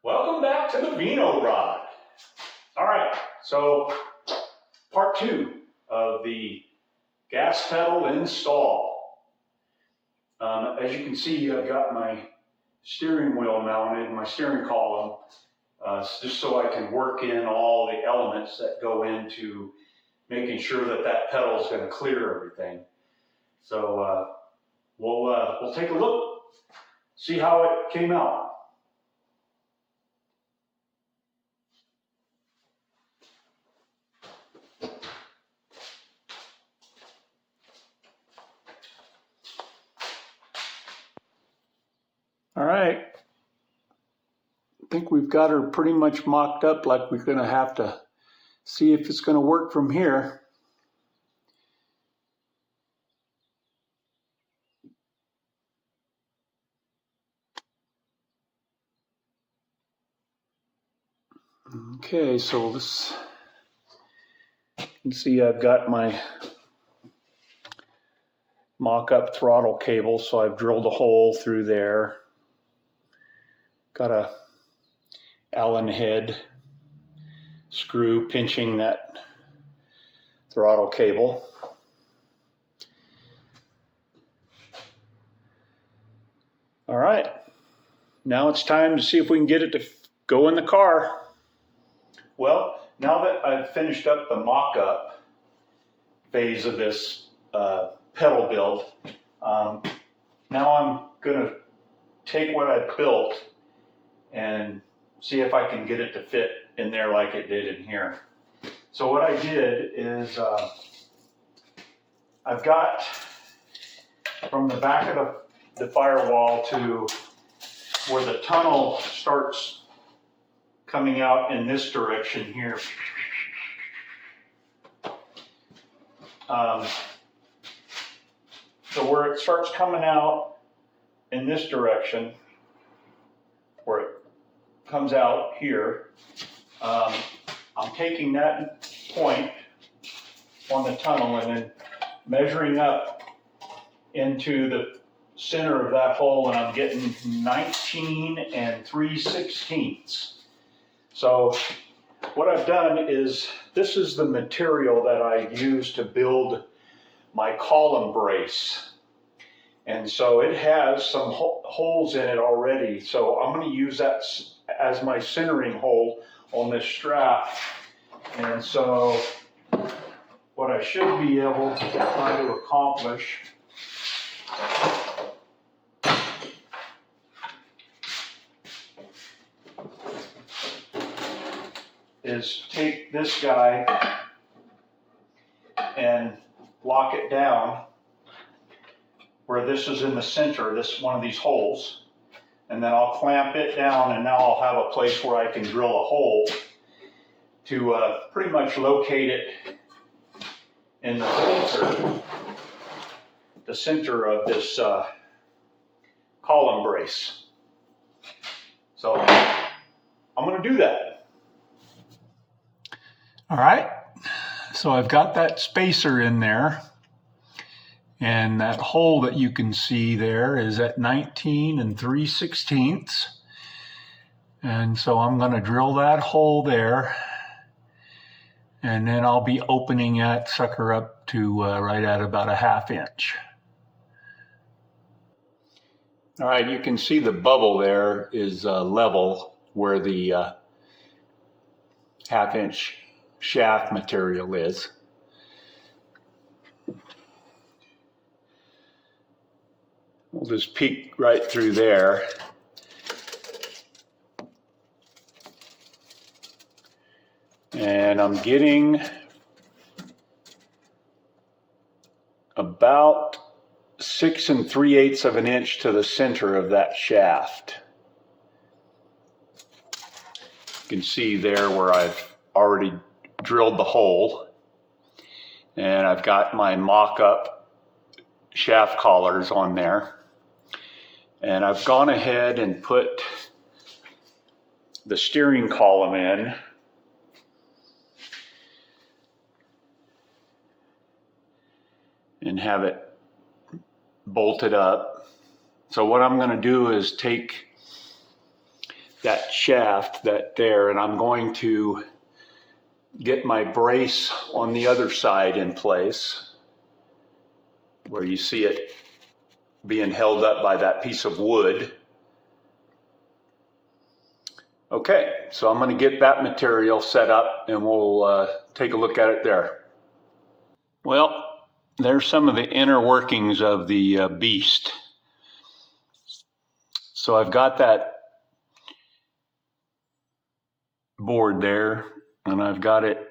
Welcome back to the Vino Rod. All right, so part 2 of the gas pedal install. As you can see, I've got my steering wheel mounted, my steering column, just so I can work in all the elements that go into making sure that that pedal is going to clear everything. So we'll take a look, see how it came out. All right, I think we've got her pretty much mocked up, like we're going to have to see if it's going to work from here. Okay, so this, you can see I've got my mock-up throttle cable, so I've drilled a hole through there. Got a Allen head screw pinching that throttle cable. All right, now it's time to see if we can get it to go in the car. Well, now that I've finished up the mock-up phase of this pedal build, now I'm gonna take what I've built and see if I can get it to fit in there like it did in here. So what I did is I've got from the back of the firewall to where the tunnel starts coming out in this direction here. So where it starts coming out in this direction, where it comes out here, I'm taking that point on the tunnel and then measuring up into the center of that hole, and I'm getting 19 3/16. So what I've done is, this is the material that I use to build my column brace. And so it has some holes in it already. So I'm going to use that as my centering hole on this strap. And so what I should be able to try to accomplish is take this guy and lock it down where this is in the center, this one of these holes, and then I'll clamp it down, and now I'll have a place where I can drill a hole to pretty much locate it in the center of this column brace. So I'm going to do that. All right, so I've got that spacer in there, and that hole that you can see there is at 19 3/16. And so I'm going to drill that hole there, and then I'll be opening that sucker up to right at about a 1/2 inch. All right, you can see the bubble there is level where the 1/2 inch shaft material is. We'll just peek right through there. And I'm getting about 6 3/8 of an inch to the center of that shaft. You can see there where I've already drilled the hole, and I've got my mock-up shaft collars on there, and I've gone ahead and put the steering column in, and have it bolted up. So what I'm going to do is take that shaft there, and I'm going to get my brace on the other side in place, where you see it being held up by that piece of wood. Okay, so I'm going to get that material set up and we'll take a look at it there. Well, there's some of the inner workings of the beast. So I've got that board there, and I've got it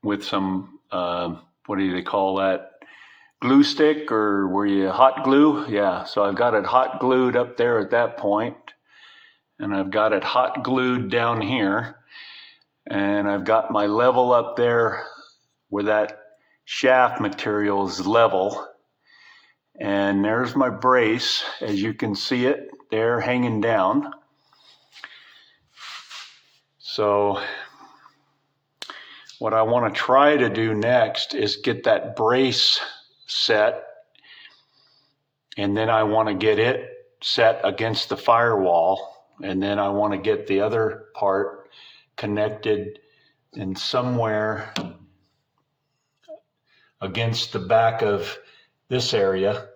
with some, what do they call that? Glue stick, or were you hot glue? Yeah, so I've got it hot glued up there at that point, and I've got it hot glued down here, and I've got my level up there where that shaft material is level, and there's my brace, as you can see it there hanging down. So what I want to try to do next is get that brace set, and then I want to get it set against the firewall, and then I want to get the other part connected in somewhere against the back of this area.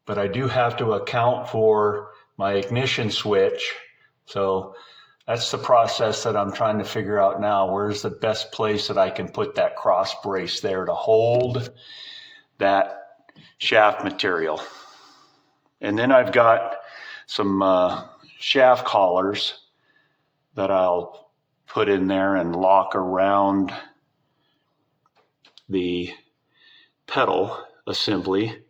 But I do have to account for my ignition switch, so that's the process that I'm trying to figure out now. Where's the best place that I can put that cross brace there to hold that shaft material? And then I've got some shaft collars that I'll put in there and lock around the pedal assembly.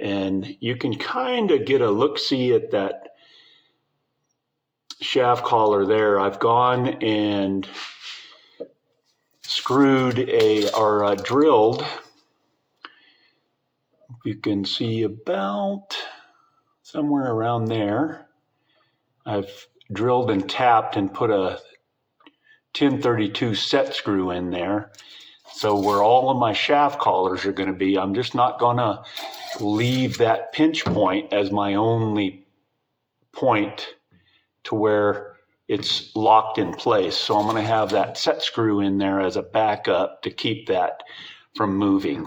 And you can kind of get a look-see at that shaft collar there. I've gone and screwed or drilled. You can see about somewhere around there. I've drilled and tapped and put a 1032 set screw in there. So where all of my shaft collars are going to be, I'm just not going to leave that pinch point as my only point to where it's locked in place. So I'm going to have that set screw in there as a backup to keep that from moving.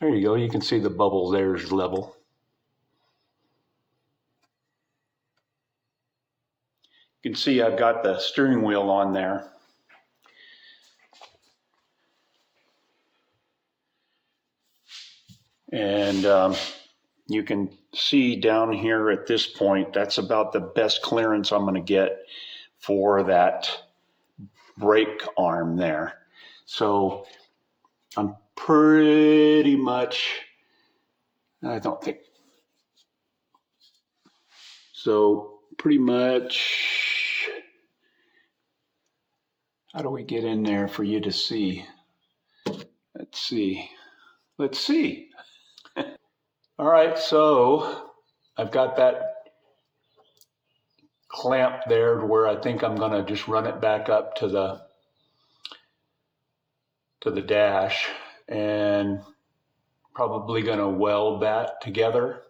There you go. You can see the bubble there is level. You can see I've got the steering wheel on there. And you can see down here at this point, that's about the best clearance I'm going to get for that brake arm there. So I'm pretty much, I don't think, so pretty much, how do we get in there for you to see? Let's see. All right, so I've got that clamp there where I think I'm going to just run it back up to the dash, and probably going to weld that together.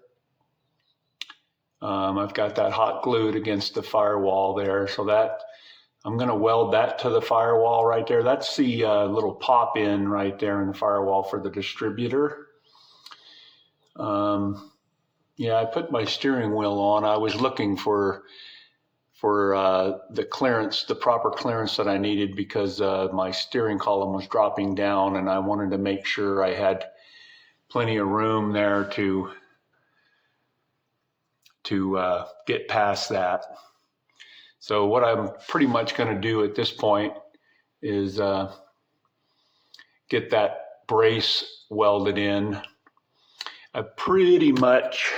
I've got that hot glued against the firewall there, so that I'm going to weld that to the firewall right there. That's the little pop in right there in the firewall for the distributor. Yeah, I put my steering wheel on. I was looking for the clearance, the proper clearance that I needed, because my steering column was dropping down, and I wanted to make sure I had plenty of room there to get past that. So what I'm pretty much going to do at this point is get that brace welded in. I pretty much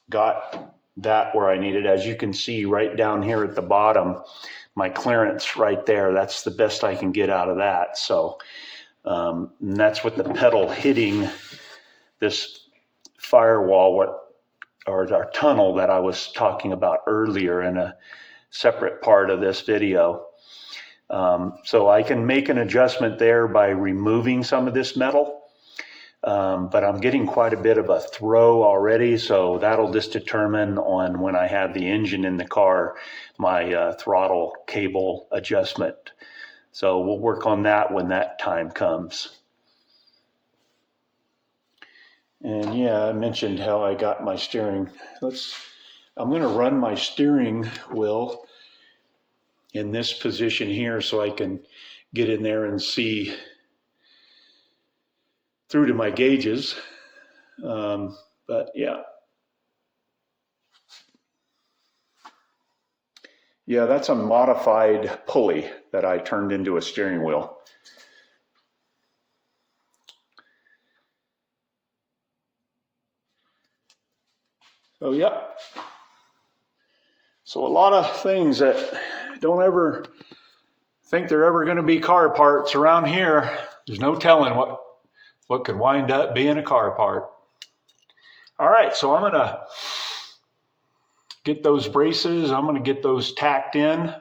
got that where I need it. As you can see right down here at the bottom, my clearance right there, that's the best I can get out of that. So and that's with the pedal hitting this firewall, or our tunnel that I was talking about earlier in a separate part of this video. So I can make an adjustment there by removing some of this metal. but I'm getting quite a bit of a throw already, so that'll just determine on when I have the engine in the car, my throttle cable adjustment. So we'll work on that when that time comes. And yeah, I mentioned how I got my steering. I'm going to run my steering wheel in this position here so I can get in there and see through to my gauges. But yeah. Yeah, that's a modified pulley that I turned into a steering wheel. So yeah. So a lot of things that don't ever think they're ever going to be car parts around here. There's no telling what could wind up being a car part. All right, so I'm going to get those braces. I'm going to get those tacked in.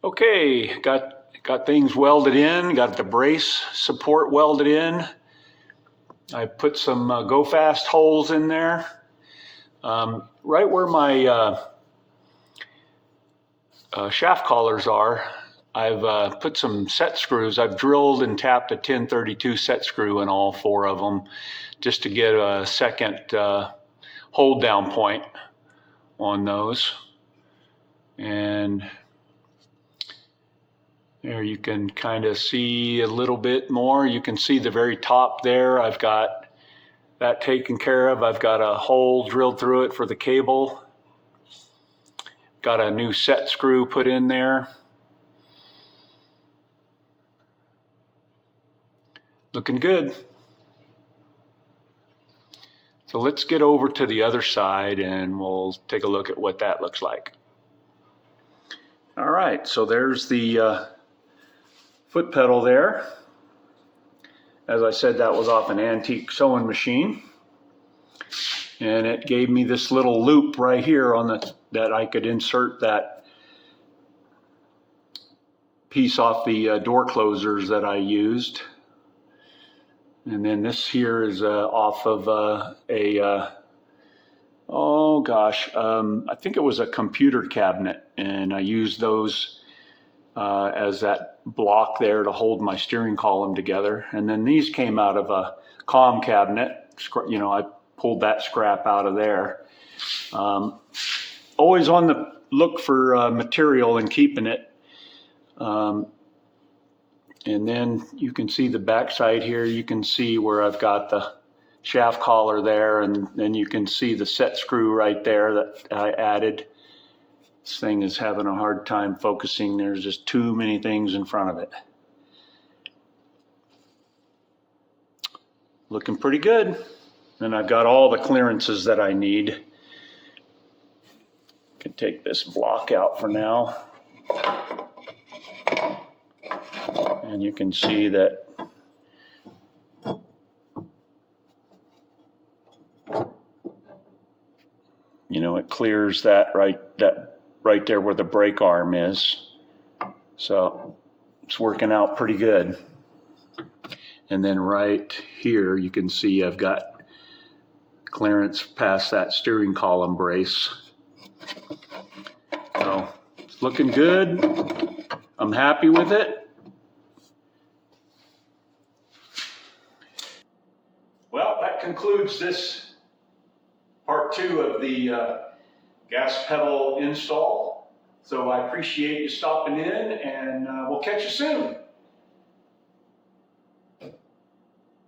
Okay, got things welded in, got the brace support welded in. I put some go fast holes in there. Right where my shaft collars are, I've put some set screws. I've drilled and tapped a 1032 set screw in all 4 of them just to get a second hold down point on those. And there you can kind of see a little bit more. You can see the very top there. I've got that taken care of. I've got a hole drilled through it for the cable. Got a new set screw put in there. Looking good. So let's get over to the other side and we'll take a look at what that looks like. All right, so there's the foot pedal there. As I said, that was off an antique sewing machine. And it gave me this little loop right here on that I could insert that piece off the door closers that I used. And then this here is off of I think it was a computer cabinet, and I used those as that block there to hold my steering column together. And then these came out of a comm cabinet. You know, I pulled that scrap out of there. Always on the look for material and keeping it. And then you can see the back side here. You can see where I've got the shaft collar there, and then you can see the set screw right there that I added. This thing is having a hard time focusing. There's just too many things in front of it. Looking pretty good. And I've got all the clearances that I need. Can take this block out for now. And you can see that it clears that right there where the brake arm is. So it's working out pretty good. And then right here you can see I've got clearance past that steering column brace. So it's looking good. I'm happy with it. Well, that concludes this part 2 of the gas pedal install. So I appreciate you stopping in, and we'll catch you soon.